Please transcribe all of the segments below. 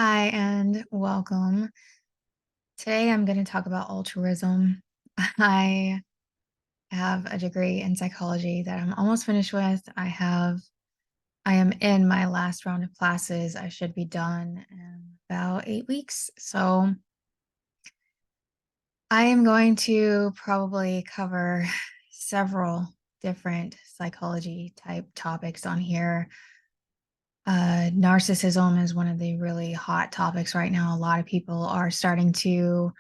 Hi, and welcome. Today I'm going to talk about altruism. I have a degree in psychology that I'm almost finished with. I am in my last round of classes. I should be done in about 8 weeks. So I am going to probably cover several different psychology type topics on here. Narcissism is one of the really hot topics right now. A lot of people are starting to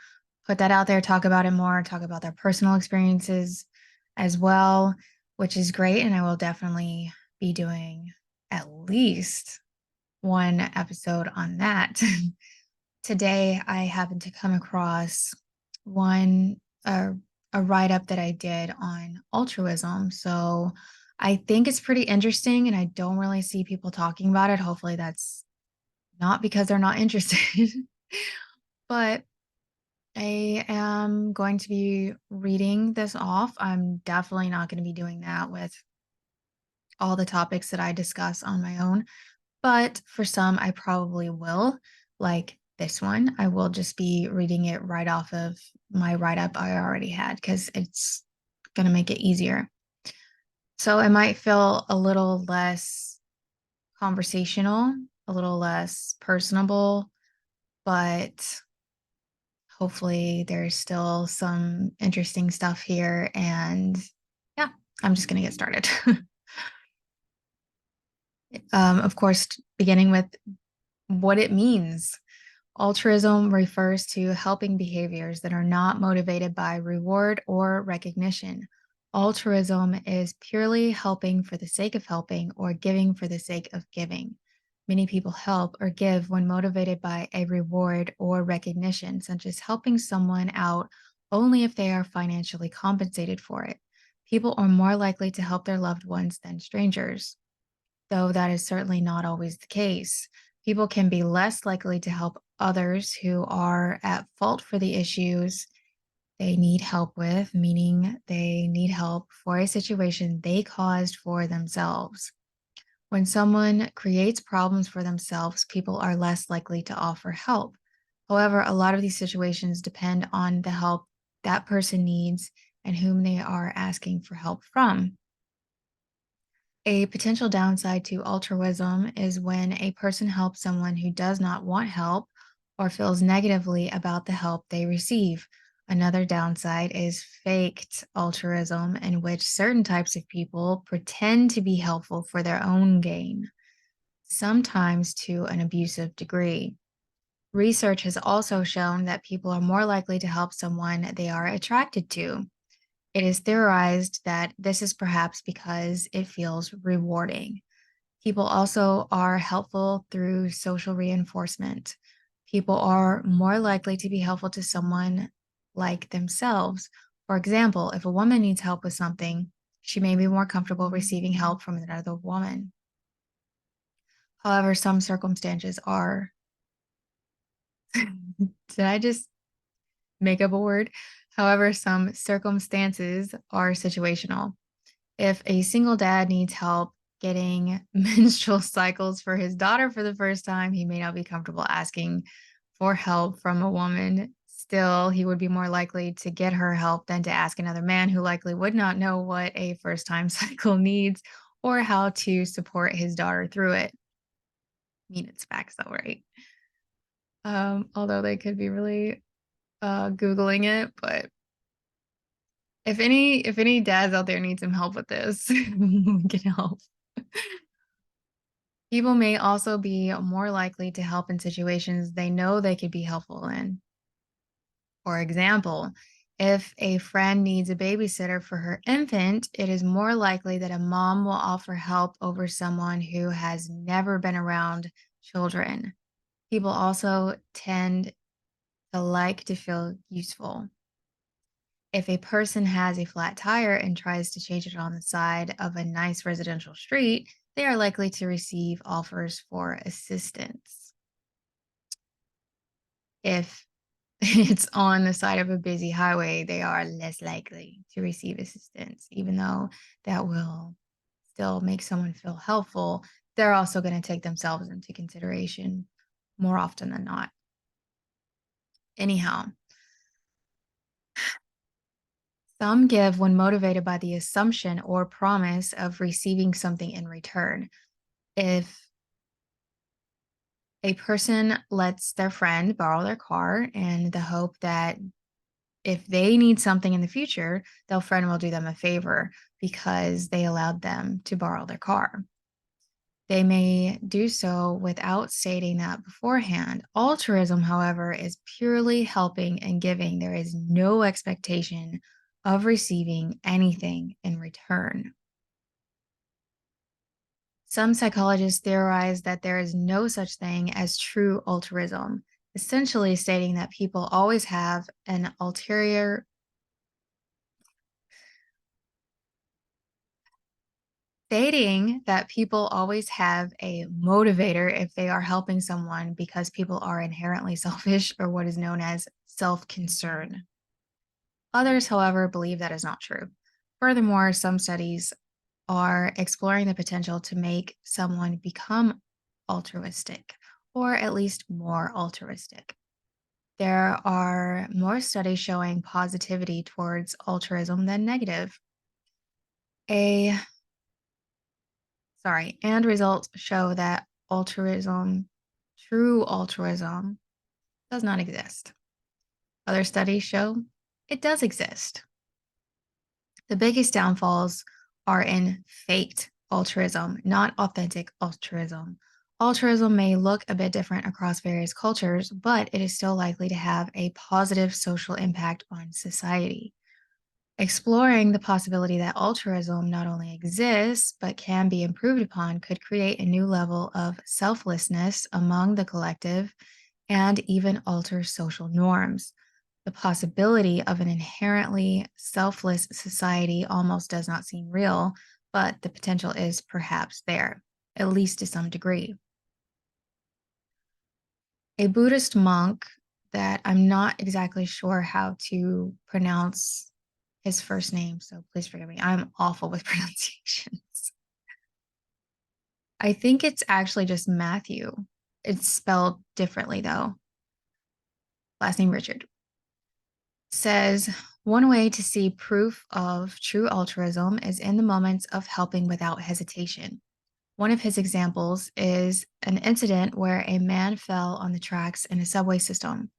put that out there, talk about it more, talk about their personal experiences as well, which is great. And I will definitely be doing at least one episode on that. Today, I happened to come across one, uh, a write up that I did on altruism. So I think it's pretty interesting, and I don't really see people talking about it. Hopefully, that's not because they're not interested, but I am going to be reading this off. I'm definitely not going to be doing that with all the topics that I discuss on my own, but for some, I probably will. Like this one, I will just be reading it right off of my write up I already had because it's going to make it easier. So it might feel a little less conversational, a little less personable, but hopefully there's still some interesting stuff here. And yeah, I'm just going to get started. Of course, beginning with what it means. Altruism refers to helping behaviors that are not motivated by reward or recognition. Altruism is purely helping for the sake of helping or giving for the sake of giving. Many people help or give when motivated by a reward or recognition, such as helping someone out only if they are financially compensated for it. People are more likely to help their loved ones than strangers, though that is certainly not always the case. People can be less likely to help others who are at fault for the issues they need help with, meaning they need help for a situation they caused for themselves. When someone creates problems for themselves, people are less likely to offer help. However, a lot of these situations depend on the help that person needs and whom they are asking for help from. A potential downside to altruism is when a person helps someone who does not want help or feels negatively about the help they receive. Another downside is faked altruism, in which certain types of people pretend to be helpful for their own gain, sometimes to an abusive degree. Research has also shown that people are more likely to help someone they are attracted to. It is theorized that this is perhaps because it feels rewarding. People also are helpful through social reinforcement. People are more likely to be helpful to someone like themselves. For example, if a woman needs help with something, she may be more comfortable receiving help from another woman. However, some circumstances are, did I just make up a word? However, some circumstances are situational. If a single dad needs help getting menstrual cycles for his daughter for the first time, he may not be comfortable asking for help from a woman. Still, he would be more likely to get her help than to ask another man who likely would not know what a first time cycle needs or how to support his daughter through it. I mean, it's facts though, right? Although they could be really Googling it, but if any dads out there need some help with this, we can help. People may also be more likely to help in situations they know they could be helpful in. For example, if a friend needs a babysitter for her infant, it is more likely that a mom will offer help over someone who has never been around children. People also tend to like to feel useful. If a person has a flat tire and tries to change it on the side of a nice residential street, they are likely to receive offers for assistance. If it's on the side of a busy highway, they are less likely to receive assistance, even though that will still make someone feel helpful. They're also going to take themselves into consideration more often than not. Anyhow, some give when motivated by the assumption or promise of receiving something in return. If a person lets their friend borrow their car in the hope that if they need something in the future, their friend will do them a favor because they allowed them to borrow their car. They may do so without stating that beforehand. Altruism, however, is purely helping and giving. There is no expectation of receiving anything in return. Some psychologists theorize that there is no such thing as true altruism, essentially stating that people always have an ulterior stating that people always have a motivator if they are helping someone because people are inherently selfish or what is known as self-concern. Others, however, believe that is not true. Furthermore, some studies are exploring the potential to make someone become altruistic or at least more altruistic. There are more studies showing positivity towards altruism than negative. A and results show that true altruism, does not exist. Other studies show it does exist. The biggest downfalls are in faked altruism, not authentic altruism. Altruism may look a bit different across various cultures, but it is still likely to have a positive social impact on society. Exploring the possibility that altruism not only exists but can be improved upon could create a new level of selflessness among the collective and even alter social norms. The possibility of an inherently selfless society almost does not seem real, but the potential is perhaps there, at least to some degree. A Buddhist monk that I'm not exactly sure how to pronounce his first name, so please forgive me. I'm awful with pronunciations. I think it's actually just Matthew. It's spelled differently though. Last name Richard. Says one way to see proof of true altruism is in the moments of helping without hesitation. One of his examples is an incident where a man fell on the tracks in a subway system.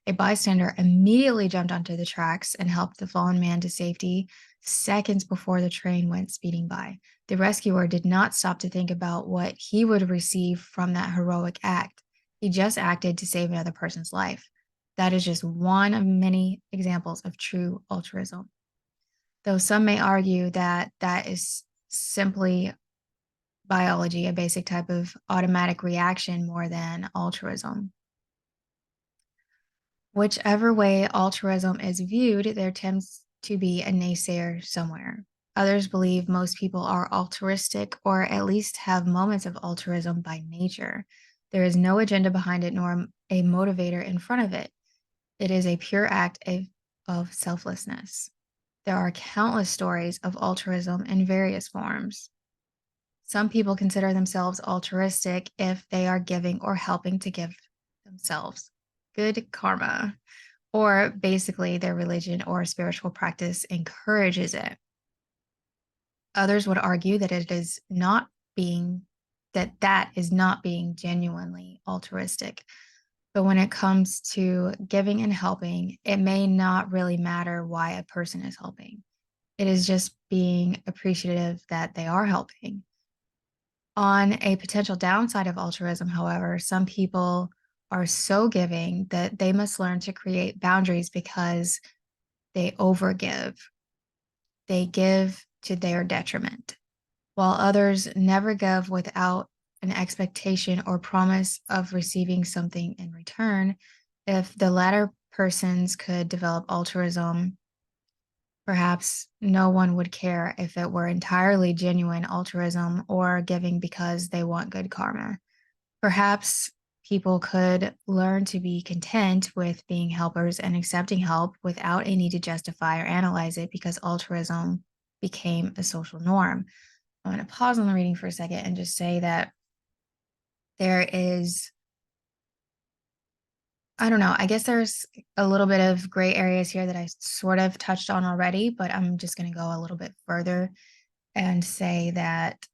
A bystander immediately jumped onto the tracks and helped the fallen man to safety seconds before the train went speeding by. The rescuer did not stop to think about what he would receive from that heroic act. He just acted to save another person's life. That is just one of many examples of true altruism. Though some may argue that that is simply biology, a basic type of automatic reaction more than altruism. Whichever way altruism is viewed, there tends to be a naysayer somewhere. Others believe most people are altruistic or at least have moments of altruism by nature. There is no agenda behind it nor a motivator in front of it. It is a pure act of selflessness. There are countless stories of altruism in various forms. Some people consider themselves altruistic if they are giving or helping to give themselves good karma, or basically their religion or spiritual practice encourages it. Others would argue that it is not being that is not being genuinely altruistic. But when it comes to giving and helping, it may not really matter why a person is helping. It is just being appreciative that they are helping. On a potential downside of altruism, however, some people are so giving that they must learn to create boundaries because they overgive. They give to their detriment, while others never give without an expectation or promise of receiving something in return. If the latter persons could develop altruism, perhaps no one would care if it were entirely genuine altruism or giving because they want good karma. Perhaps people could learn to be content with being helpers and accepting help without a need to justify or analyze it because altruism became a social norm. I'm going to pause on the reading for a second and just say that there is I don't know. I guess there's a little bit of gray areas here that I sort of touched on already, but I'm just going to go a little bit further and say that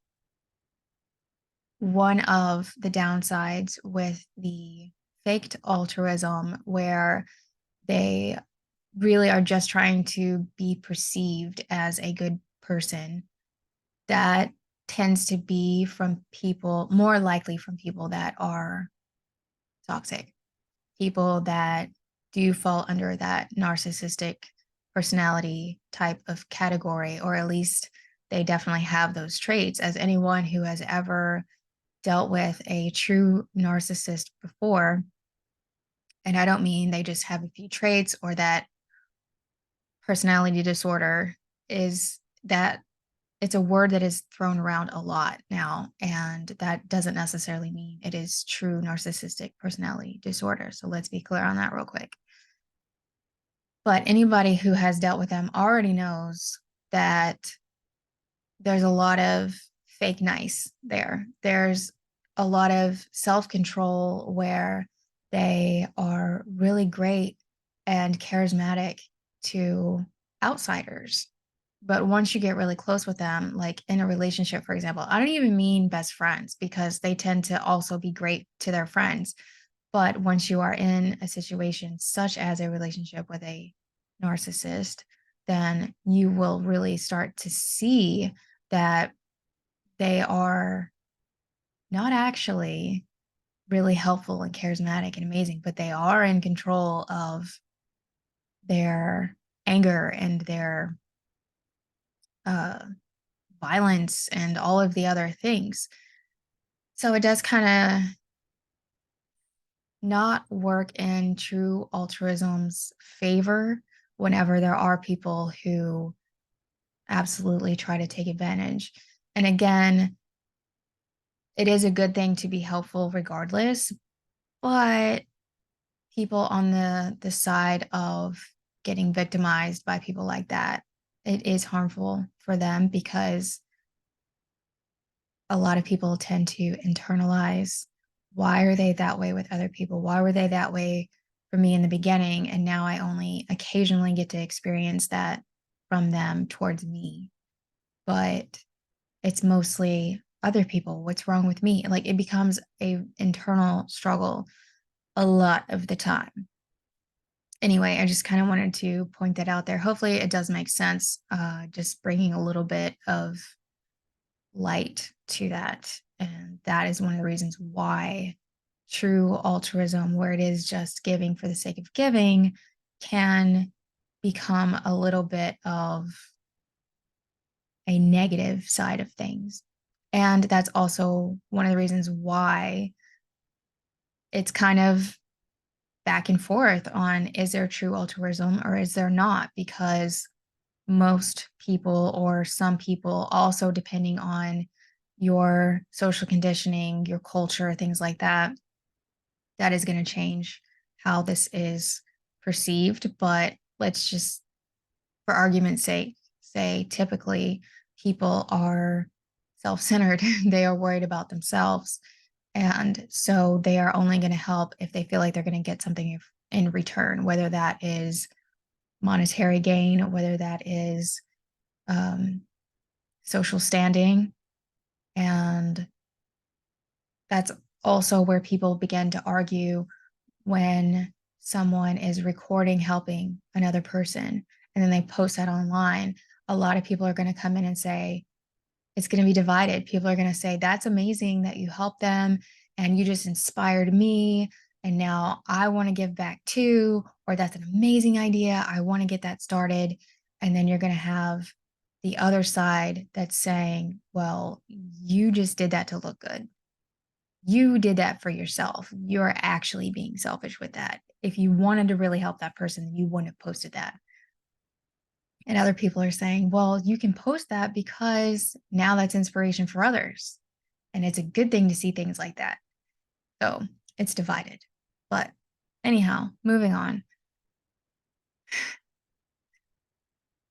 one of the downsides with the faked altruism, where they really are just trying to be perceived as a good person, that tends to be from people, more likely from people that are toxic, people that do fall under that narcissistic personality type of category, or at least they definitely have those traits. As anyone who has ever dealt with a true narcissist before, and I don't mean they just have a few traits or that personality disorder, is that it's a word that is thrown around a lot now, and that doesn't necessarily mean it is true narcissistic personality disorder. So let's be clear on that real quick. But anybody who has dealt with them already knows that there's a lot of fake nice there. There's a lot of self-control where they are really great and charismatic to outsiders. But once you get really close with them, like in a relationship, for example, I don't even mean best friends because they tend to also be great to their friends. But once you are in a situation such as a relationship with a narcissist, then you will really start to see that they are not actually really helpful and charismatic and amazing, but they are in control of their anger and their uh, violence and all of the other things. So it does kind of not work in true altruism's favor whenever there are people who absolutely try to take advantage. And again, it is a good thing to be helpful regardless, but people on the side of getting victimized by people like that, it is harmful for them because a lot of people tend to internalize, why are they that way with other people? Why were they that way for me in the beginning? And now I only occasionally get to experience that from them towards me. But it's mostly other people. What's wrong with me? Like it becomes a internal struggle a lot of the time. Anyway, I just kind of wanted to point that out there. Hopefully it does make sense. Just bringing a little bit of light to that. And that is one of the reasons why true altruism, where it is just giving for the sake of giving, can become a little bit of a negative side of things. And that's also one of the reasons why it's kind of back and forth on, is there true altruism or is there not? Because most people, or some people also, depending on your social conditioning, your culture, things like that, that is going to change how this is perceived. But let's just, for argument's sake, say typically people are self-centered. They are worried about themselves. And so they are only going to help if they feel like they're going to get something in return, whether that is monetary gain, whether that is um, social standing. And that's also where people begin to argue when someone is recording helping another person and then they post that online. A lot of people are going to come in and say, it's going to be divided. People are going to say, that's amazing that you helped them and you just inspired me. And now I want to give back too. Or that's an amazing idea. I want to get that started. And then you're going to have the other side that's saying, well, you just did that to look good. You did that for yourself. You're actually being selfish with that. If you wanted to really help that person, you wouldn't have posted that. And other people are saying, well, you can post that because now that's inspiration for others. And it's a good thing to see things like that. So it's divided. But anyhow, moving on.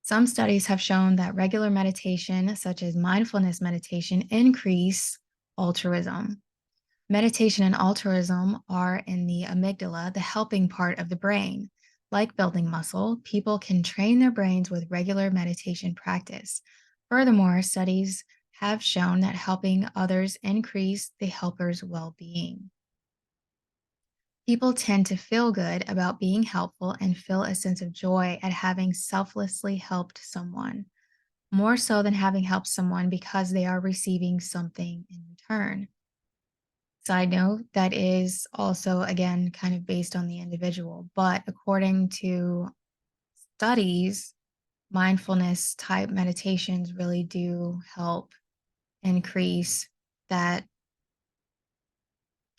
Some studies have shown that regular meditation, such as mindfulness meditation, increase altruism. Meditation and altruism are in the amygdala, the helping part of the brain. Like building muscle, people can train their brains with regular meditation practice. Furthermore, studies have shown that helping others increase the helper's well being. People tend to feel good about being helpful and feel a sense of joy at having selflessly helped someone, more so than having helped someone because they are receiving something in return. Side note, that is also, again, kind of based on the individual. But according to studies, mindfulness type meditations really do help increase that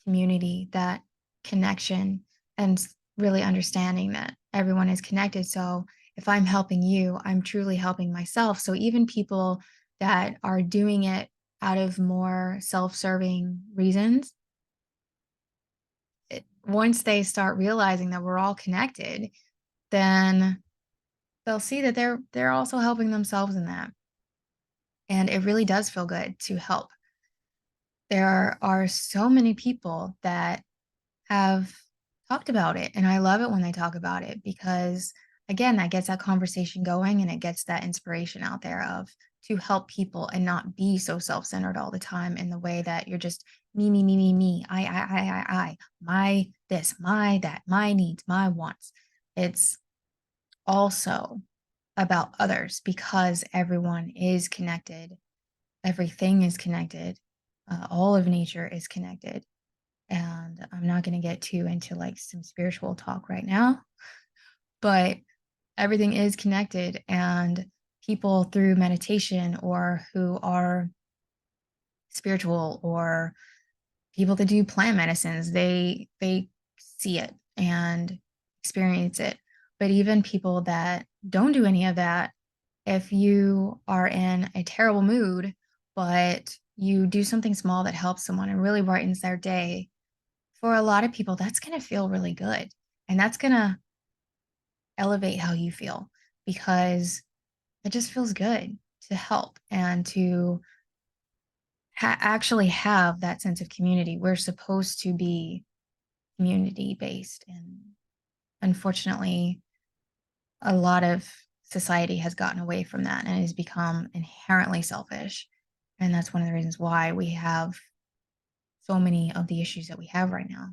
community, that connection, and really understanding that everyone is connected. So if I'm helping you, I'm truly helping myself. So even people that are doing it out of more self serving reasons, once they start realizing that we're all connected, then they'll see that they're also helping themselves in that. And it really does feel good to help. There are so many people that have talked about it, and I love it when they talk about it because, again, that gets that conversation going and it gets that inspiration out there of to help people and not be so self-centered all the time in the way that you're just me, my this, my that, my needs, my wants. It's also about others because everyone is connected. Everything is connected. All of nature is connected. And I'm not going to get too into like some spiritual talk right now, but everything is connected. And people through meditation or who are spiritual or people that do plant medicines, they see it and experience it. But even people that don't do any of that, if you are in a terrible mood, but you do something small that helps someone and really brightens their day, for a lot of people, that's going to feel really good. And that's going to elevate how you feel because it just feels good to help and to actually have that sense of community. We're supposed to be community based. And unfortunately, a lot of society has gotten away from that and has become inherently selfish. And that's one of the reasons why we have so many of the issues that we have right now.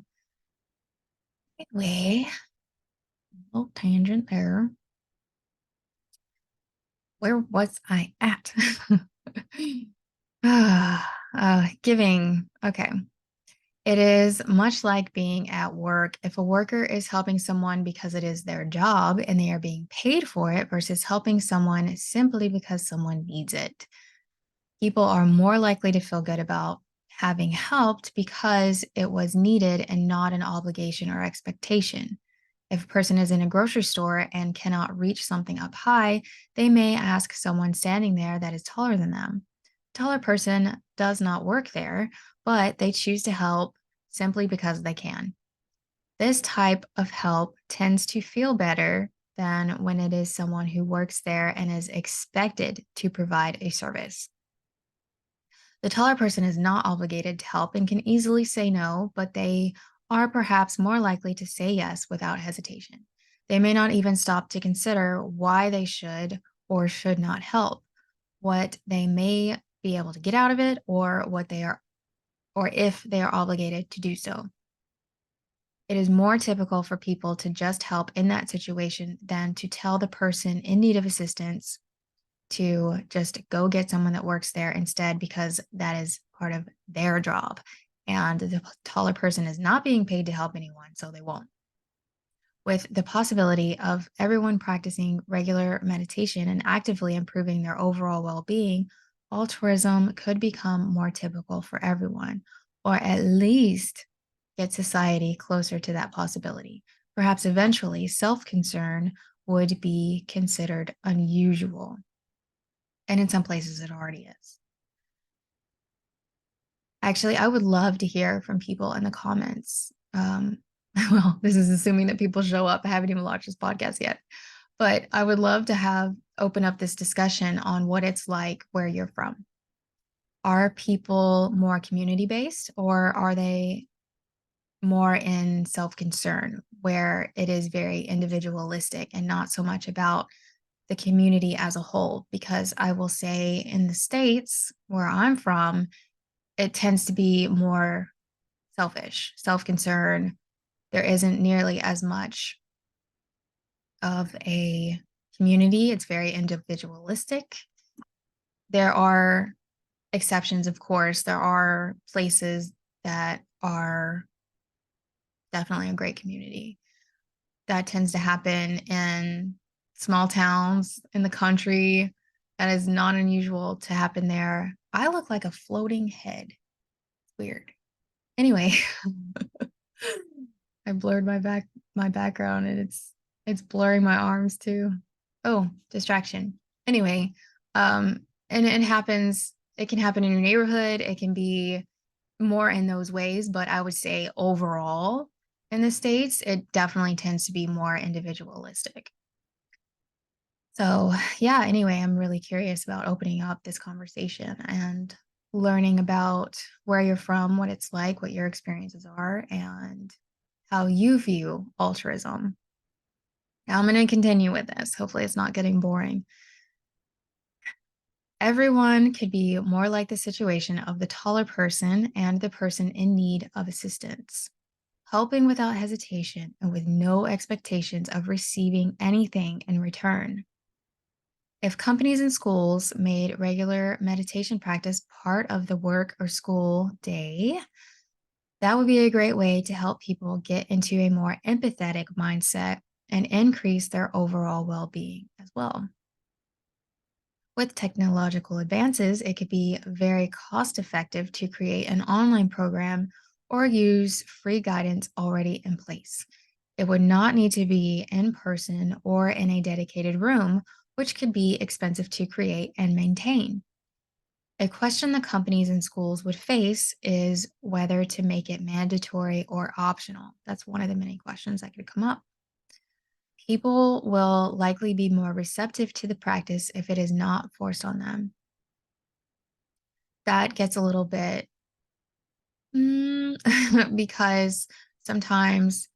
Anyway, little tangent there. Where was I at? Giving. Okay. It is much like being at work. If a worker is helping someone because it is their job and they are being paid for it versus helping someone simply because someone needs it, people are more likely to feel good about having helped because it was needed and not an obligation or expectation. If a person is in a grocery store and cannot reach something up high, they may ask someone standing there that is taller than them. A taller person does not work there, but they choose to help simply because they can. This type of help tends to feel better than when it is someone who works there and is expected to provide a service. The taller person is not obligated to help and can easily say no, but they are perhaps more likely to say yes without hesitation. They may not even stop to consider why they should or should not help, what they may be able to get out of it, or what they are, or if they are obligated to do so. It is more typical for people to just help in that situation than to tell the person in need of assistance to just go get someone that works there instead because that is part of their job. And the taller person is not being paid to help anyone, so they won't. With the possibility of everyone practicing regular meditation and actively improving their overall well being, altruism could become more typical for everyone, or at least get society closer to that possibility. Perhaps eventually, self concern would be considered unusual. And in some places, it already is. Actually, I would love to hear from people in the comments. Well, this is assuming that people show up. I haven't even watched this podcast yet, but I would love to have open up this discussion on what it's like where you're from. Are people more community based or are they more in self concern where it is very individualistic and not so much about the community as a whole? Because I will say in the States where I'm from, it tends to be more selfish, self concern. There isn't nearly as much of a community, it's very individualistic. There are exceptions, of course. There are places that are definitely a great community. That tends to happen in small towns in the country. That is not unusual to happen there. I look like a floating head. It's weird. Anyway, I blurred my background and it's blurring my arms too. Oh, distraction. Anyway, and it can happen in your neighborhood. It can be more in those ways, but I would say overall in the States, it definitely tends to be more individualistic. So, yeah, anyway, I'm really curious about opening up this conversation and learning about where you're from, what it's like, what your experiences are, and how you view altruism. Now, I'm going to continue with this. Hopefully, it's not getting boring. Everyone could be more like the situation of the taller person and the person in need of assistance, helping without hesitation and with no expectations of receiving anything in return. If companies and schools made regular meditation practice part of the work or school day, that would be a great way to help people get into a more empathetic mindset and increase their overall well being as well. With technological advances, it could be very cost effective to create an online program or use free guidance already in place. It would not need to be in person or in a dedicated room, which could be expensive to create and maintain. A question the companies and schools would face is whether to make it mandatory or optional. That's one of the many questions that could come up. People will likely be more receptive to the practice if it is not forced on them. That gets a little bit because sometimes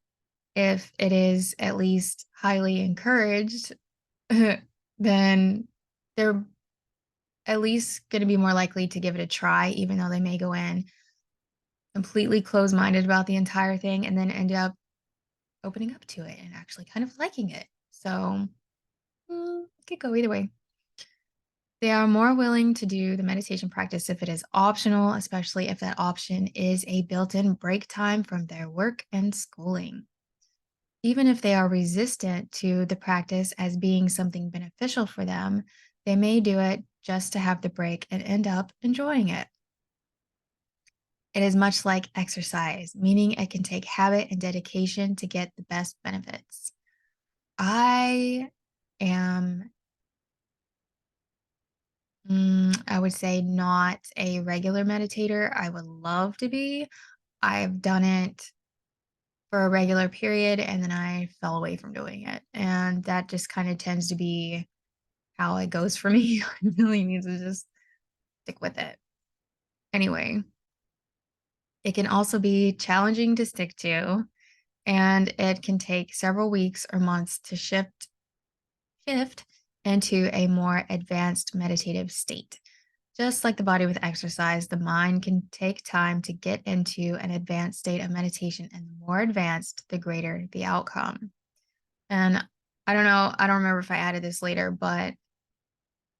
if it is at least highly encouraged, then they're at least going to be more likely to give it a try, even though they may go in completely closed minded about the entire thing and then end up opening up to it and actually kind of liking it. So it could go either way. They are more willing to do the meditation practice if it is optional, especially if that option is a built in break time from their work and schooling. Even if they are resistant to the practice as being something beneficial for them, they may do it just to have the break and end up enjoying it. It is much like exercise, meaning it can take habit and dedication to get the best benefits. I am, I would say, not a regular meditator. I would love to be. I've done it for a regular period and then I fell away from doing it. And that just kind of tends to be how it goes for me. I really need to just stick with it. Anyway, it can also be challenging to stick to, and it can take several weeks or months to shift into a more advanced meditative state. Just like the body with exercise, the mind can take time to get into an advanced state of meditation, and the more advanced, the greater the outcome. And I don't know, I don't remember if I added this later, but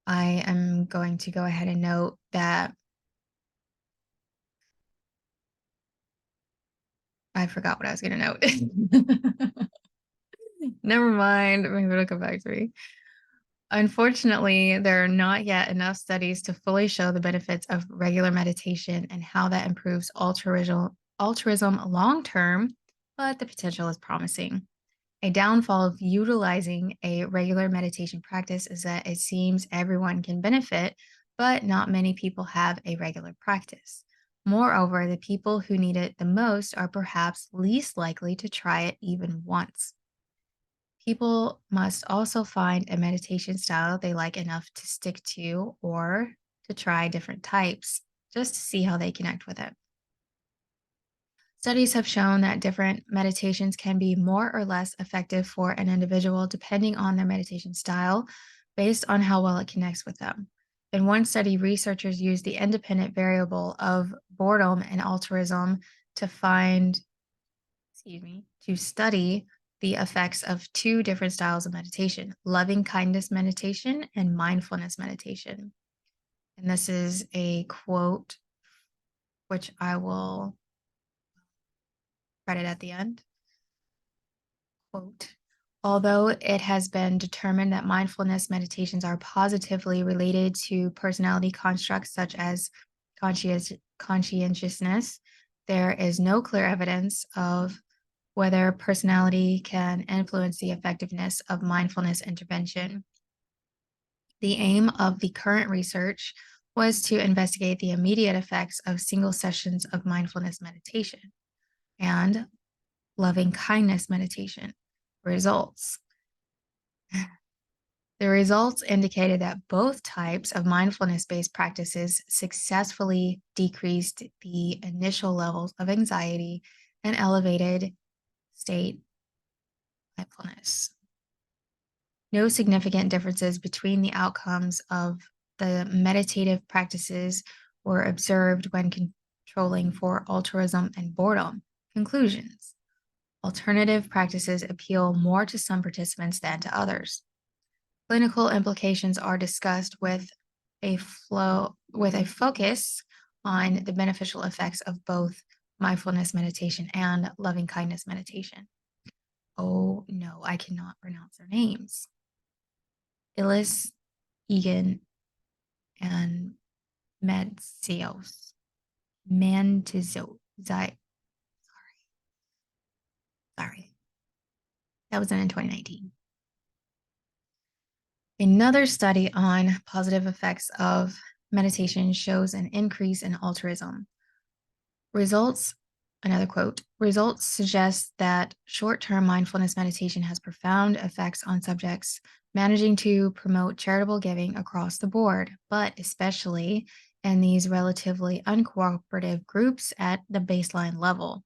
I am going to go ahead and note that I forgot what I was going to note. Never mind. Maybe it'll come back to me. Unfortunately, there are not yet enough studies to fully show the benefits of regular meditation and how that improves altruism long term, but the potential is promising. A downfall of utilizing a regular meditation practice is that it seems everyone can benefit, but not many people have a regular practice. Moreover, the people who need it the most are perhaps least likely to try it even once. People must also find a meditation style they like enough to stick to or to try different types. just to see how they connect with it. Studies have shown that different meditations can be more or less effective for an individual depending on their meditation style, based on how well it connects with them. In one study, researchers used the independent variable of boredom and altruism to to study the effects of two different styles of meditation: loving kindness meditation and mindfulness meditation. And this is a quote which I will credit at the end. Quote, although it has been determined that mindfulness meditations are positively related to personality constructs such as conscientiousness, there is no clear evidence of whether personality can influence the effectiveness of mindfulness intervention. The aim of the current research was to investigate the immediate effects of single sessions of mindfulness meditation and loving kindness meditation. Results. The results indicated that both types of mindfulness based practices successfully decreased the initial levels of anxiety and elevated state mindfulness. No significant differences between the outcomes of the meditative practices were observed when controlling for altruism and boredom. Conclusions. Alternative practices appeal more to some participants than to others. Clinical implications are discussed with a focus on the beneficial effects of both mindfulness meditation and loving kindness meditation. Oh no, I cannot pronounce their names. Illis, Egan, and Metzios. Mantizo. Sorry. That was done in 2019. Another study on positive effects of meditation shows an increase in altruism. Another quote, results suggest that short-term mindfulness meditation has profound effects on subjects managing to promote charitable giving across the board, but especially in these relatively uncooperative groups at the baseline level.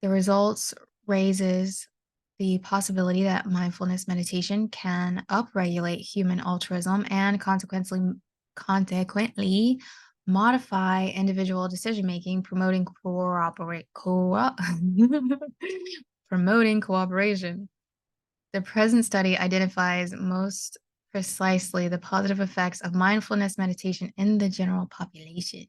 The results raises the possibility that mindfulness meditation can upregulate human altruism and consequently modify individual decision making, promoting promoting cooperation. The present study identifies most precisely the positive effects of mindfulness meditation in the general population,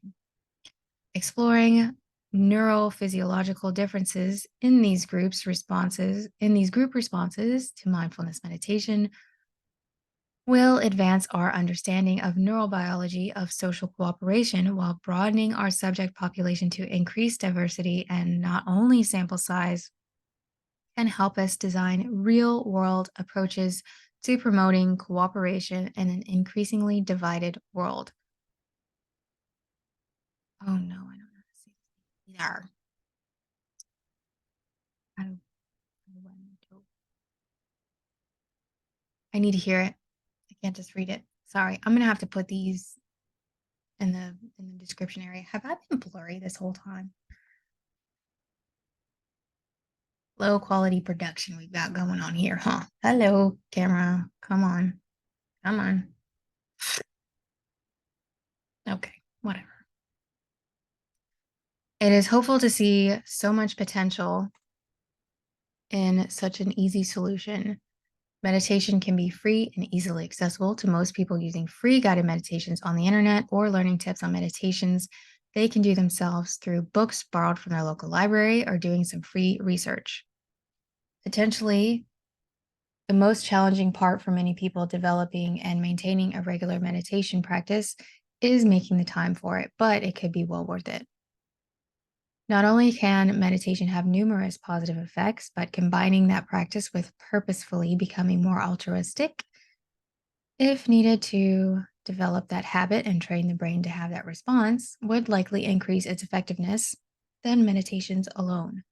exploring neurophysiological differences in these group responses to mindfulness meditation will advance our understanding of neurobiology of social cooperation while broadening our subject population to increase diversity, and not only sample size, can help us design real-world approaches to promoting cooperation in an increasingly divided world. Oh no, I don't know how to say this either. I need to hear it. I can't just read it. Sorry. I'm gonna have to put these in the description area. Have I been blurry this whole time? Low quality production we've got going on here, huh? Hello, camera. Come on. Come on. Okay, whatever. It is hopeful to see so much potential in such an easy solution. Meditation can be free and easily accessible to most people using free guided meditations on the internet or learning tips on meditations they can do themselves through books borrowed from their local library or doing some free research. Potentially, the most challenging part for many people developing and maintaining a regular meditation practice is making the time for it, but it could be well worth it. Not only can meditation have numerous positive effects, but combining that practice with purposefully becoming more altruistic, if needed to develop that habit and train the brain to have that response, would likely increase its effectiveness than meditations alone.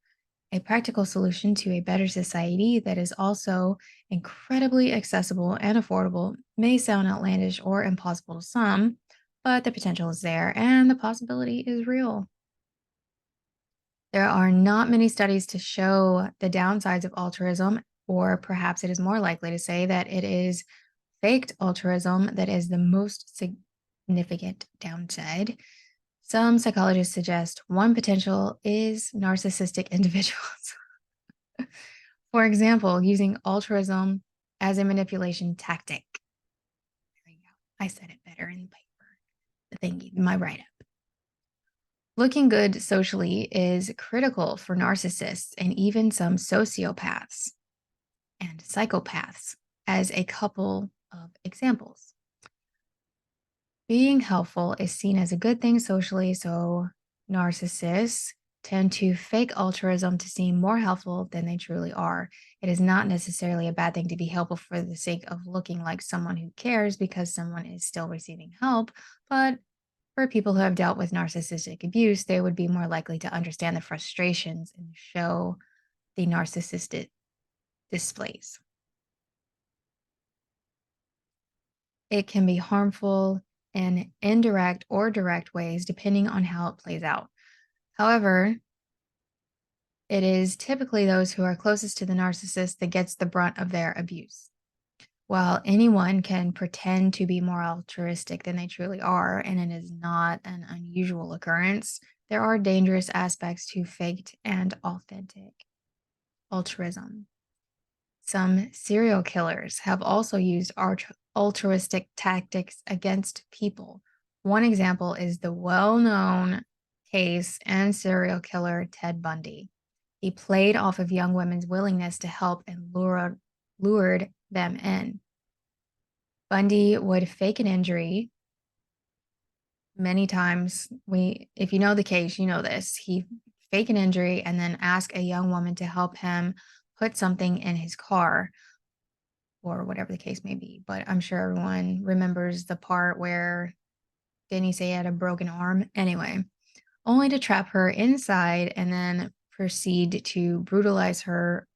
A practical solution to a better society that is also incredibly accessible and affordable may sound outlandish or impossible to some, but the potential is there and the possibility is real. There are not many studies to show the downsides of altruism, or perhaps it is more likely to say that it is faked altruism that is the most significant downside. Some psychologists suggest one potential is narcissistic individuals. For example, using altruism as a manipulation tactic. There you go. I said it better in the paper. The thingy, my write up. Looking good socially is critical for narcissists and even some sociopaths and psychopaths, as a couple of examples. Being helpful is seen as a good thing socially, so narcissists tend to fake altruism to seem more helpful than they truly are. It is not necessarily a bad thing to be helpful for the sake of looking like someone who cares because someone is still receiving help, but for people who have dealt with narcissistic abuse, they would be more likely to understand the frustrations and show the narcissistic displays. It can be harmful in indirect or direct ways, depending on how it plays out. However, it is typically those who are closest to the narcissist that gets the brunt of their abuse. While anyone can pretend to be more altruistic than they truly are, and it is not an unusual occurrence, there are dangerous aspects to faked and authentic altruism. Some serial killers have also used altruistic tactics against people. One example is the well known case and serial killer Ted Bundy. He played off of young women's willingness to help and lured them in. Bundy would fake an injury many times. If you know the case, you know this. He fake an injury and then ask a young woman to help him put something in his car or whatever the case may be. But I'm sure everyone remembers the part where, didn't he say he had a broken arm? Anyway, only to trap her inside and then proceed to brutalize her.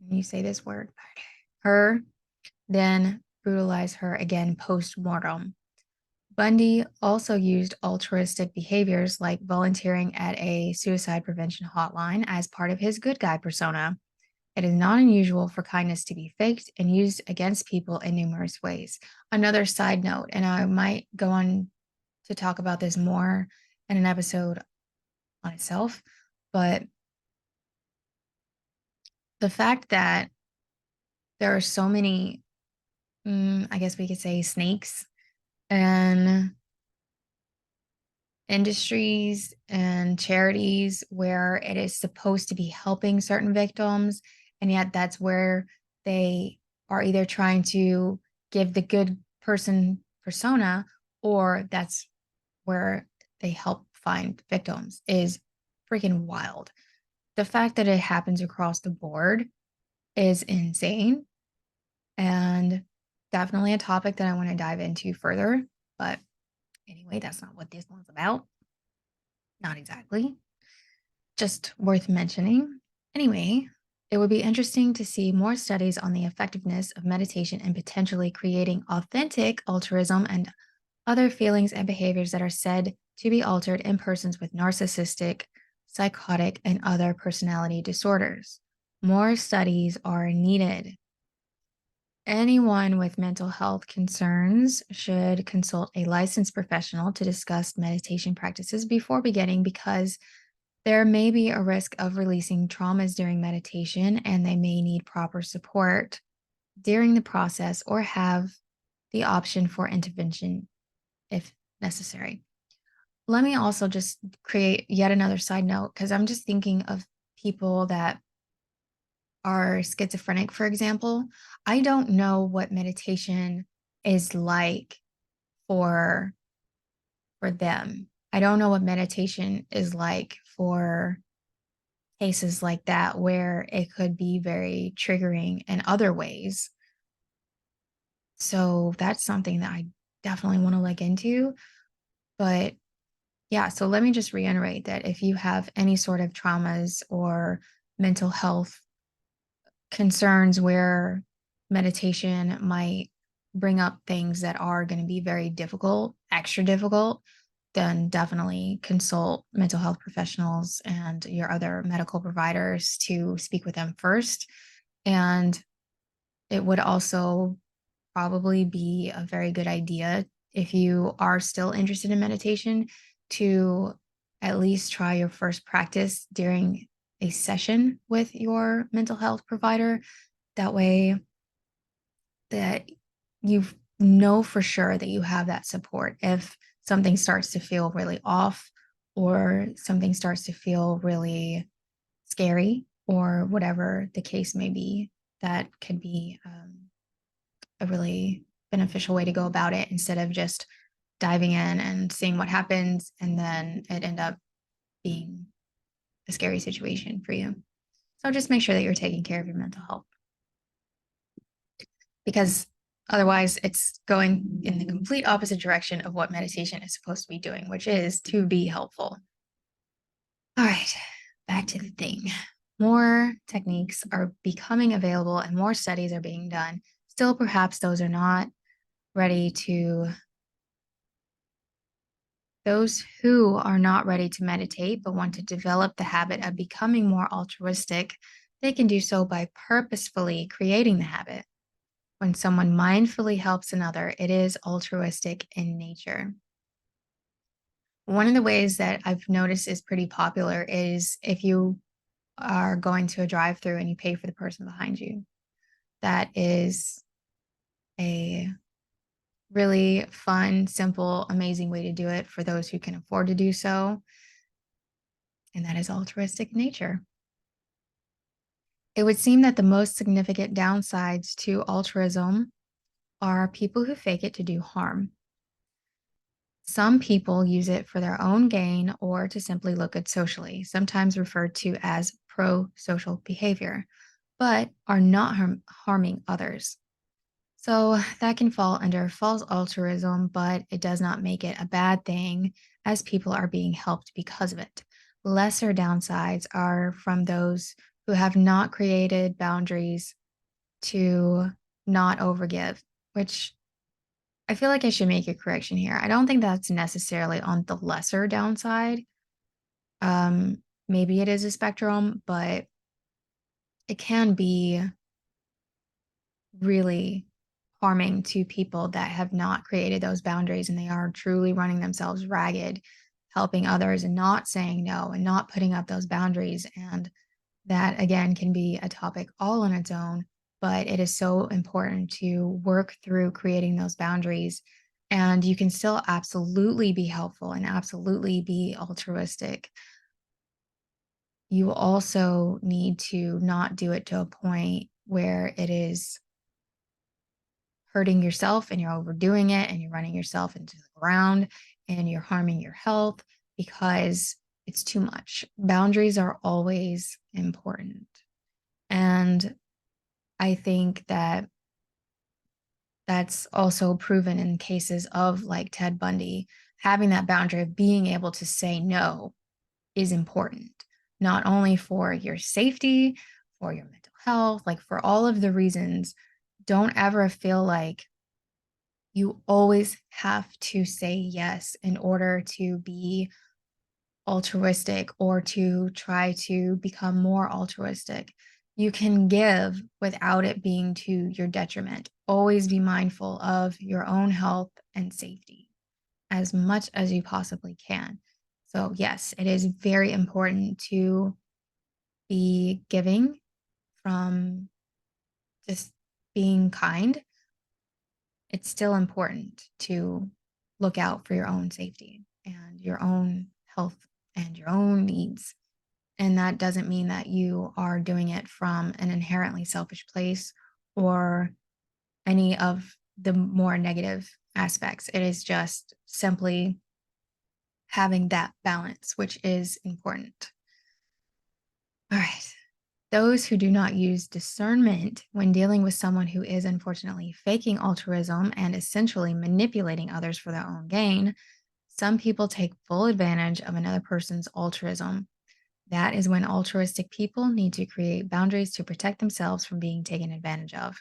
Can you say this word? Her, then brutalize her again post-mortem. Bundy also used altruistic behaviors like volunteering at a suicide prevention hotline as part of his good guy persona. It is not unusual for kindness to be faked and used against people in numerous ways. Another side note, and I might go on to talk about this more in an episode on itself, but the fact that there are so many, I guess we could say, snakes and industries and charities where it is supposed to be helping certain victims, and yet that's where they are either trying to give the good person persona, or that's where they help find victims, is freaking wild. The fact that it happens across the board is insane, and definitely a topic that I want to dive into further. But anyway, that's not what this one's about. Not exactly. Just worth mentioning. Anyway, it would be interesting to see more studies on the effectiveness of meditation and potentially creating authentic altruism and other feelings and behaviors that are said to be altered in persons with narcissistic, psychotic, and other personality disorders. More studies are needed. Anyone with mental health concerns should consult a licensed professional to discuss meditation practices before beginning, because there may be a risk of releasing traumas during meditation, and they may need proper support during the process or have the option for intervention if necessary. Let me also just create yet another side note, because I'm just thinking of people that are schizophrenic, for example. I don't know what meditation is like for them. I don't know what meditation is like for cases like that, where it could be very triggering in other ways. So that's something that I definitely want to look into. But yeah, so let me just reiterate that if you have any sort of traumas or mental health concerns where meditation might bring up things that are going to be very difficult, extra difficult, then definitely consult mental health professionals and your other medical providers to speak with them first. And it would also probably be a very good idea if you are still interested in meditation to at least try your first practice during a session with your mental health provider. That way that you know for sure that you have that support if something starts to feel really off or something starts to feel really scary or whatever the case may be. That could be a really beneficial way to go about it instead of just diving in and seeing what happens and then it end up being a scary situation for you. So just make sure that you're taking care of your mental health because otherwise it's going in the complete opposite direction of what meditation is supposed to be doing, which is to be helpful. All right, back to the thing. More techniques are becoming available and more studies are being done. Still, perhaps those who are not ready to meditate but want to develop the habit of becoming more altruistic, they can do so by purposefully creating the habit. When someone mindfully helps another, it is altruistic in nature. One of the ways that I've noticed is pretty popular is if you are going to a drive-through and you pay for the person behind you. That is a really fun, simple, amazing way to do it for those who can afford to do so. And that is altruistic in nature. It would seem that the most significant downsides to altruism are people who fake it to do harm. Some people use it for their own gain or to simply look good socially, sometimes referred to as pro-social behavior, but are not harming others. So that can fall under false altruism, but it does not make it a bad thing as people are being helped because of it. Lesser downsides are from those who have not created boundaries to not overgive, which I feel like I should make a correction here. I don't think that's necessarily on the lesser downside. Maybe it is a spectrum, but it can be really harming to people that have not created those boundaries and they are truly running themselves ragged, helping others and not saying no and not putting up those boundaries. And that again can be a topic all on its own, but it is so important to work through creating those boundaries. And you can still absolutely be helpful and absolutely be altruistic. You also need to not do it to a point where it is hurting yourself and you're overdoing it and you're running yourself into the ground and you're harming your health because it's too much. Boundaries are always important. And I think that that's also proven in cases of like Ted Bundy. Having that boundary of being able to say no is important, not only for your safety, for your mental health, like for all of the reasons. Don't ever feel like you always have to say yes in order to be altruistic or to try to become more altruistic. You can give without it being to your detriment. Always be mindful of your own health and safety as much as you possibly can. So, yes, it is very important to be giving from just being kind. It's still important to look out for your own safety and your own health and your own needs. And that doesn't mean that you are doing it from an inherently selfish place or any of the more negative aspects. It is just simply having that balance, which is important. All right. Those who do not use discernment when dealing with someone who is unfortunately faking altruism and essentially manipulating others for their own gain, some people take full advantage of another person's altruism. That is when altruistic people need to create boundaries to protect themselves from being taken advantage of.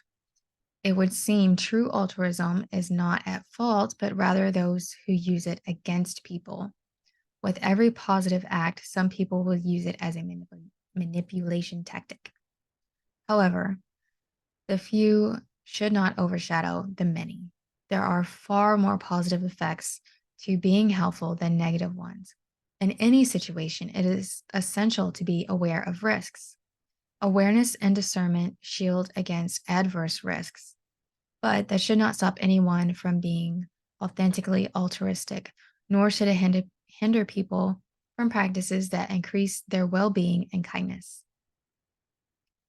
It would seem true altruism is not at fault, but rather those who use it against people. With every positive act, some people will use it as a manipulation tactic. However, the few should not overshadow the many. There are far more positive effects to being helpful than negative ones. In any situation, it is essential to be aware of risks. Awareness and discernment shield against adverse risks, but that should not stop anyone from being authentically altruistic, nor should it hinder people from practices that increase their well being and kindness.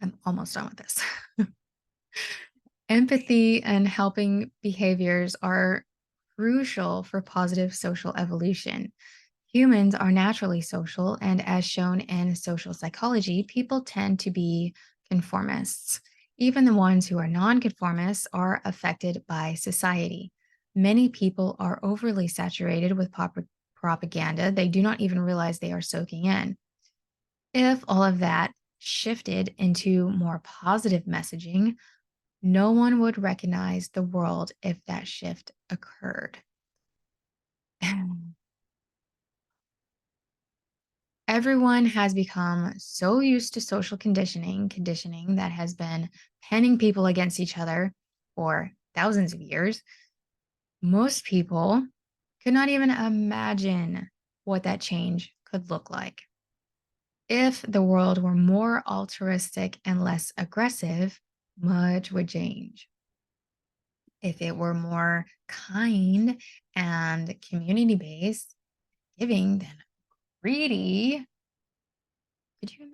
I'm almost done with this. Empathy and helping behaviors are crucial for positive social evolution. Humans are naturally social, and as shown in social psychology, people tend to be conformists. Even the ones who are nonconformists are affected by society. Many people are overly saturated with propaganda they do not even realize they are soaking in. If all of that shifted into more positive messaging, no one would recognize the world if that shift occurred. Everyone has become so used to social conditioning that has been penning people against each other for thousands of years. Most people could not even imagine what that change could look like. If the world were more altruistic and less aggressive, much would change. If it were more kind and community based, giving than greedy, could you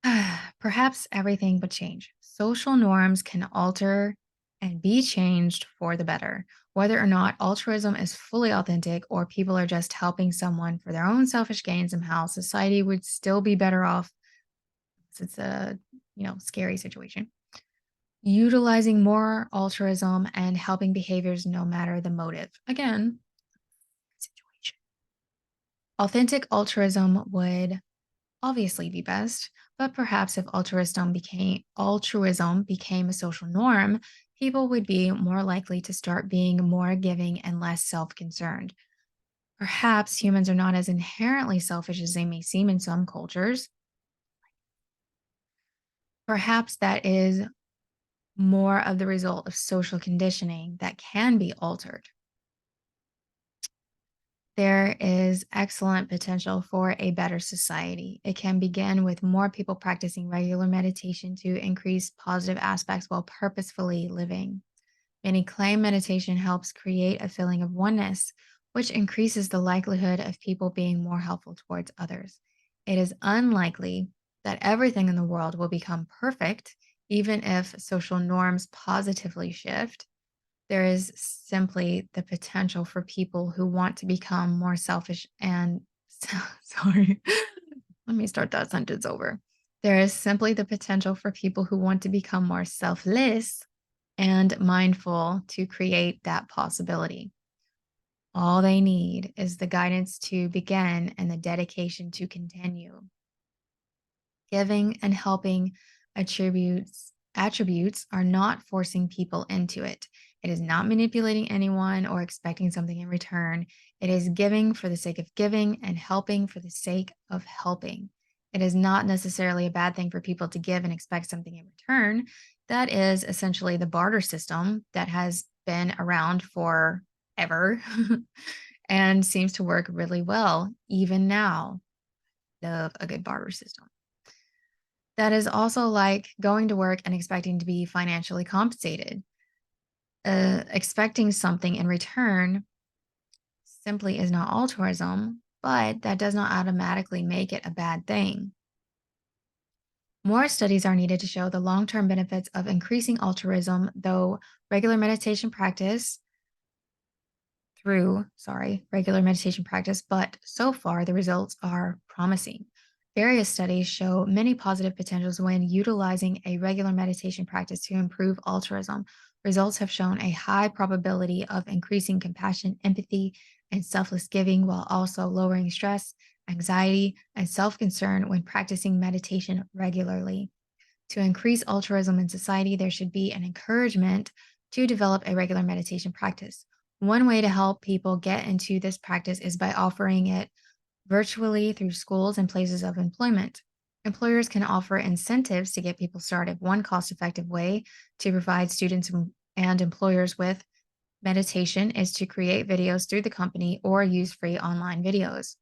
imagine? Perhaps everything would change. Social norms can alter and be changed for the better. Whether or not altruism is fully authentic or people are just helping someone for their own selfish gain somehow, society would still be better off. It's a scary situation. Utilizing more altruism and helping behaviors no matter the motive. Again, situation. Authentic altruism would obviously be best, but perhaps if altruism became a social norm, people would be more likely to start being more giving and less self-concerned. Perhaps humans are not as inherently selfish as they may seem in some cultures. Perhaps that is more of the result of social conditioning that can be altered. There is excellent potential for a better society. It can begin with more people practicing regular meditation to increase positive aspects while purposefully living. Many claim meditation helps create a feeling of oneness, which increases the likelihood of people being more helpful towards others. It is unlikely that everything in the world will become perfect, even if social norms positively shift. There is simply the potential for people who want to become more selfish and sorry. Let me start that sentence over. There is simply the potential for people who want to become more selfless and mindful to create that possibility. All they need is the guidance to begin and the dedication to continue. Giving and helping attributes are not forcing people into it. It is not manipulating anyone or expecting something in return. It is giving for the sake of giving and helping for the sake of helping. It is not necessarily a bad thing for people to give and expect something in return. That is essentially the barter system that has been around forever and seems to work really well even now. Love a good barter system. That is also like going to work and expecting to be financially compensated. Expecting something in return simply is not altruism, but that does not automatically make it a bad thing. More studies are needed to show the long term benefits of increasing altruism, though regular meditation practice regular meditation practice, but so far the results are promising. Various studies show many positive potentials when utilizing a regular meditation practice to improve altruism. Results have shown a high probability of increasing compassion, empathy, and selfless giving while also lowering stress, anxiety, and self concern when practicing meditation regularly. To increase altruism in society, there should be an encouragement to develop a regular meditation practice. One way to help people get into this practice is by offering it virtually through schools and places of employment. Employers can offer incentives to get people started. One cost effective way to provide students and employers with meditation is to create videos through the company or use free online videos.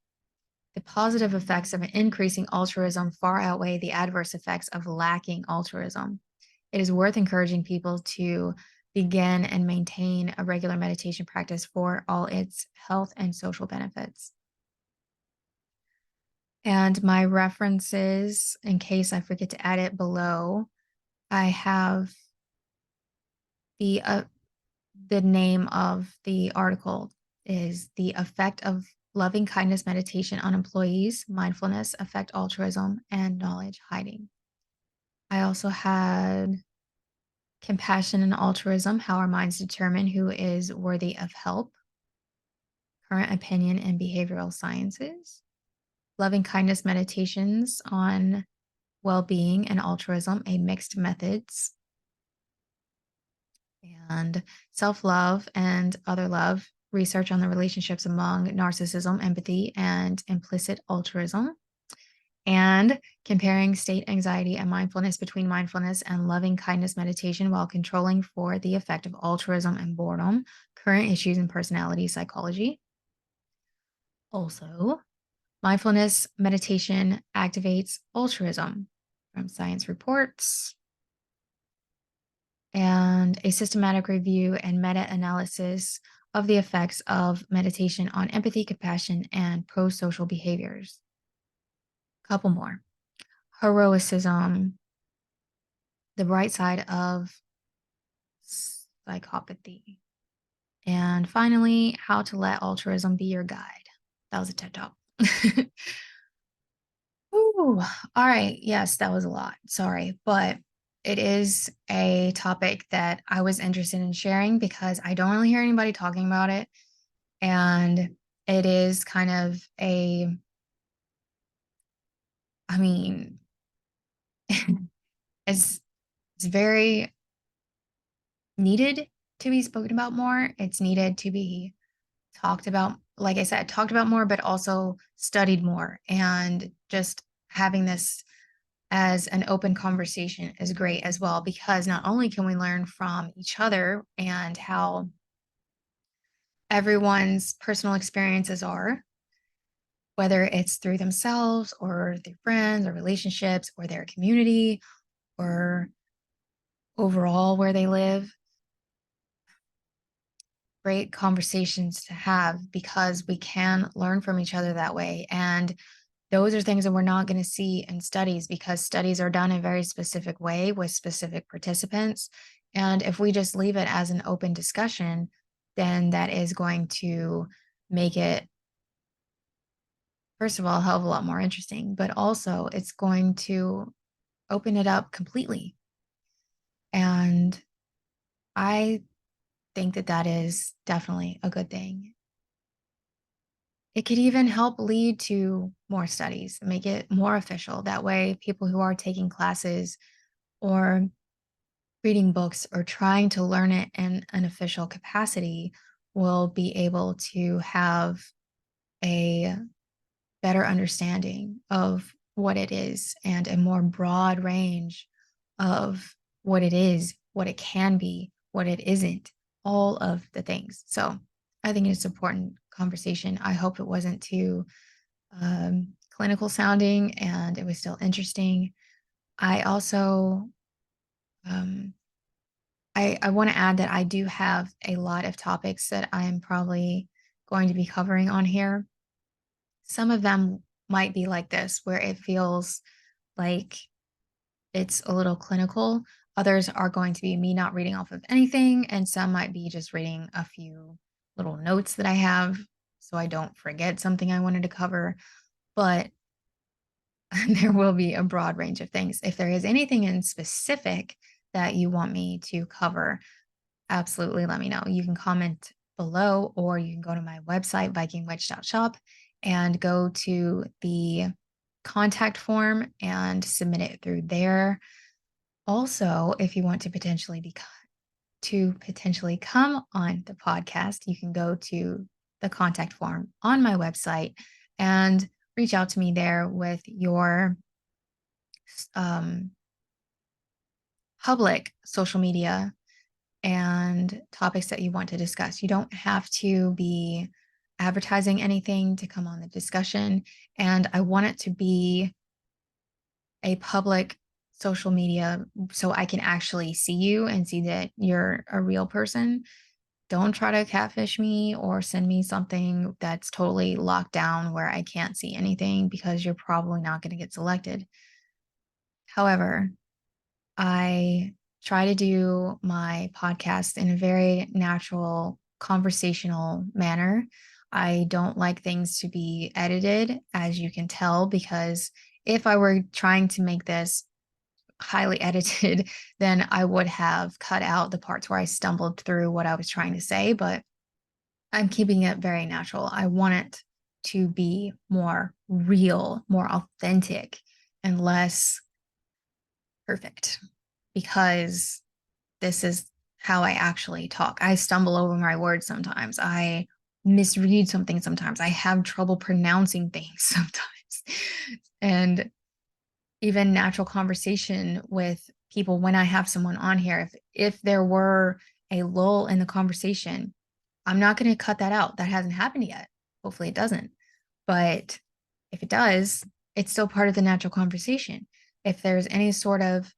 The positive effects of increasing altruism far outweigh the adverse effects of lacking altruism. It is worth encouraging people to begin and maintain a regular meditation practice for all its health and social benefits. And my references, in case I forget to add it below, I have the name of the article is The Effect of Loving Kindness Meditation on Employees, Mindfulness, Affect Altruism, and Knowledge Hiding. I also had Compassion and Altruism, How Our Minds Determine Who is Worthy of Help, Current Opinion in Behavioral Sciences, Loving Kindness Meditations on Well-Being and Altruism, a Mixed Methods, and Self-Love and Other Love, Research on the Relationships Among Narcissism, Empathy, and Implicit Altruism, and Comparing State Anxiety and Mindfulness Between Mindfulness and Loving Kindness Meditation While Controlling for the Effect of Altruism and Boredom, Current Issues in Personality Psychology. Also, Mindfulness Meditation Activates Altruism from Science Reports, and a systematic review and meta-analysis of the effects of meditation on empathy, compassion, and pro-social behaviors. Couple more. Heroicism, the bright side of psychopathy. And finally, how to let altruism be your guide. That was a TED Talk. Ooh, all right. Yes, that was a lot. Sorry, but it is a topic that I was interested in sharing because I don't really hear anybody talking about it. And it is kind of I mean, it's very needed to be spoken about more. It's needed to be talked about, like I said, talked about more, but also studied more. And just having this as an open conversation is great as well, because not only can we learn from each other and how everyone's personal experiences are, whether it's through themselves or through friends or relationships or their community or overall where they live, great conversations to have because we can learn from each other that way. And those are things that we're not going to see in studies because studies are done in a very specific way with specific participants. And if we just leave it as an open discussion, then that is going to make it, first of all, a hell of a lot more interesting, but also it's going to open it up completely. And I think that that is definitely a good thing. It could even help lead to more studies, make it more official. That way, people who are taking classes or reading books or trying to learn it in an official capacity will be able to have a better understanding of what it is and a more broad range of what it is, what it can be, what it isn't, all of the things. So I think it's an important conversation. I hope it wasn't too clinical sounding and it was still interesting. I also, I want to add that I do have a lot of topics that I'm probably going to be covering on here. Some of them might be like this, where it feels like it's a little clinical. Others are going to be me not reading off of anything, and some might be just reading a few little notes that I have so I don't forget something I wanted to cover. But there will be a broad range of things. If there is anything in specific that you want me to cover, absolutely let me know. You can comment below, or you can go to my website, vikingwitch.shop, and go to the contact form and submit it through there. Also, if you want to potentially come on the podcast, you can go to the contact form on my website and reach out to me there with your um, public social media and topics that you want to discuss. You don't have to be advertising anything to come on the discussion. And I want it to be a public social media so I can actually see you and see that you're a real person. Don't try to catfish me or send me something that's totally locked down where I can't see anything because you're probably not going to get selected. However, I try to do my podcast in a very natural, conversational manner. I don't like things to be edited, as you can tell, because if I were trying to make this highly edited, then I would have cut out the parts where I stumbled through what I was trying to say, but I'm keeping it very natural. I want it to be more real, more authentic, and less perfect because this is how I actually talk. I stumble over my words sometimes. I misread something sometimes. I have trouble pronouncing things sometimes. And even natural conversation with people when I have someone on here, if there were a lull in the conversation, I'm not going to cut that out. That hasn't happened yet. Hopefully it doesn't. But if it does, it's still part of the natural conversation. If there's any sort of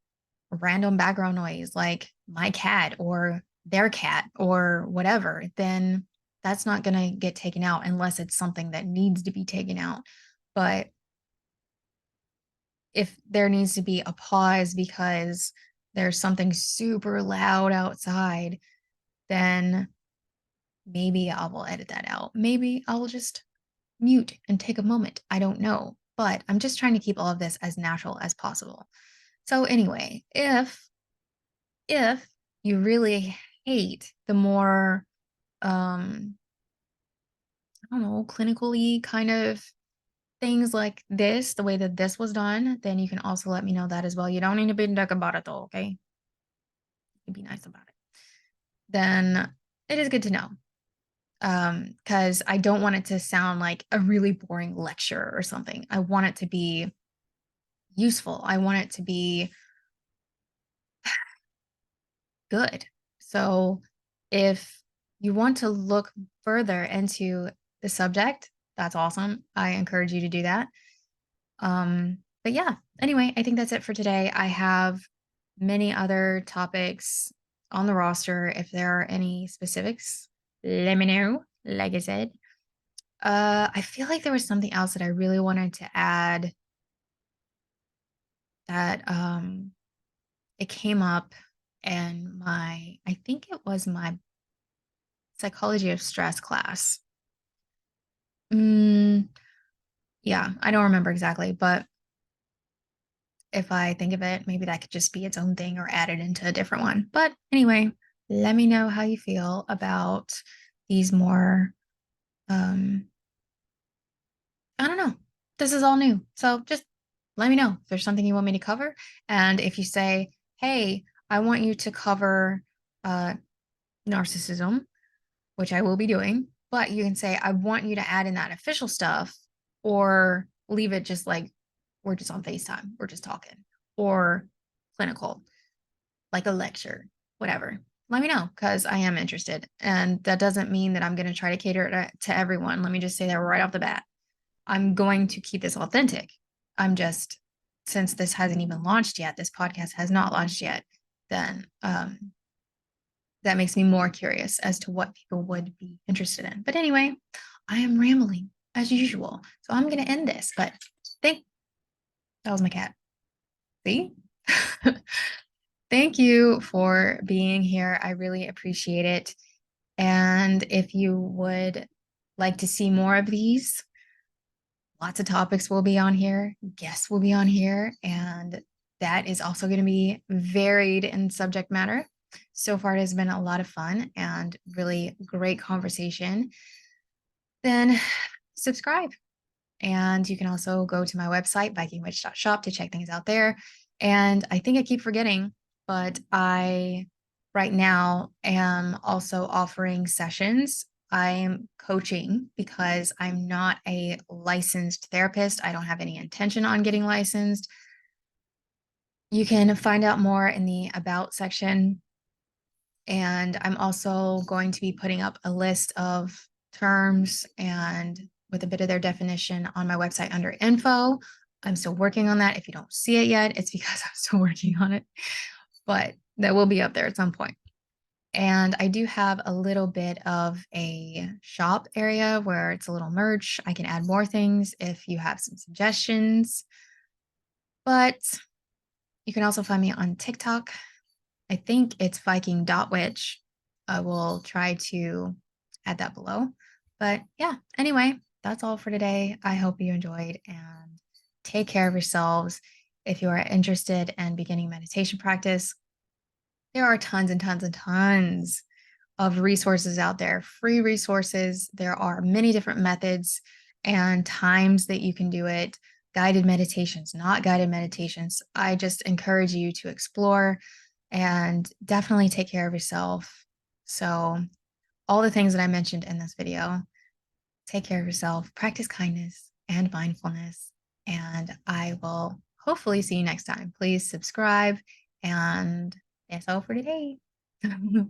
random background noise like my cat or their cat or whatever, then that's not going to get taken out unless it's something that needs to be taken out. But if there needs to be a pause because there's something super loud outside, then maybe I will edit that out. Maybe I will just mute and take a moment. I don't know. But I'm just trying to keep all of this as natural as possible. So anyway, if you really hate the more I don't know, clinically kind of things like this, the way that this was done, then you can also let me know that as well. You don't need to be a dick about it though, okay? You can be nice about it. Then it is good to know. Because I don't want it to sound like a really boring lecture or something. I want it to be useful. I want it to be good. So if you want to look further into the subject, that's awesome. I encourage you to do that. But yeah, anyway, I think that's it for today. I have many other topics on the roster. If there are any specifics, let me know. Like I said, I feel like there was something else that I really wanted to add that it came up in I think it was my psychology of stress class. Mm, yeah, I don't remember exactly, but if I think of it, maybe that could just be its own thing or added into a different one. But anyway, let me know how you feel about these more, um, I don't know. This is all new. So just let me know if there's something you want me to cover. And if you say, hey, I want you to cover uh, narcissism, which I will be doing, but you can say, I want you to add in that official stuff or leave it just like we're just on FaceTime, we're just talking, or clinical, like a lecture, whatever. Let me know because I am interested. And that doesn't mean that I'm going to try to cater to everyone. Let me just say that right off the bat. I'm going to keep this authentic. I'm just, since this hasn't even launched yet, this podcast has not launched yet, then that makes me more curious as to what people would be interested in. But anyway, I am rambling as usual. So I'm going to end this, but think that was my cat. See? Thank you for being here. I really appreciate it. And if you would like to see more of these, lots of topics will be on here, guests will be on here, and that is also going to be varied in subject matter. So far, it has been a lot of fun and really great conversation. Then subscribe. And you can also go to my website, vikingwitch.shop, to check things out there. And I think I keep forgetting but I right now am also offering sessions. I am coaching because I'm not a licensed therapist. I don't have any intention on getting licensed. You can find out more in the About section. And I'm also going to be putting up a list of terms and with a bit of their definition on my website under info. I'm still working on that. If you don't see it yet, it's because I'm still working on it, but that will be up there at some point. And I do have a little bit of a shop area where it's a little merch. I can add more things if you have some suggestions. But you can also find me on TikTok. I think it's Viking.witch. I will try to add that below. But yeah, anyway, that's all for today. I hope you enjoyed and take care of yourselves. If you are interested in beginning meditation practice, there are tons and tons and tons of resources out there, free resources. There are many different methods and times that you can do it, guided meditations, not guided meditations. I just encourage you to explore and definitely take care of yourself. So, all the things that I mentioned in this video, take care of yourself, practice kindness and mindfulness, and I will hopefully see you next time. Please subscribe, and that's all for today.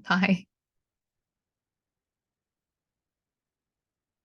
Bye.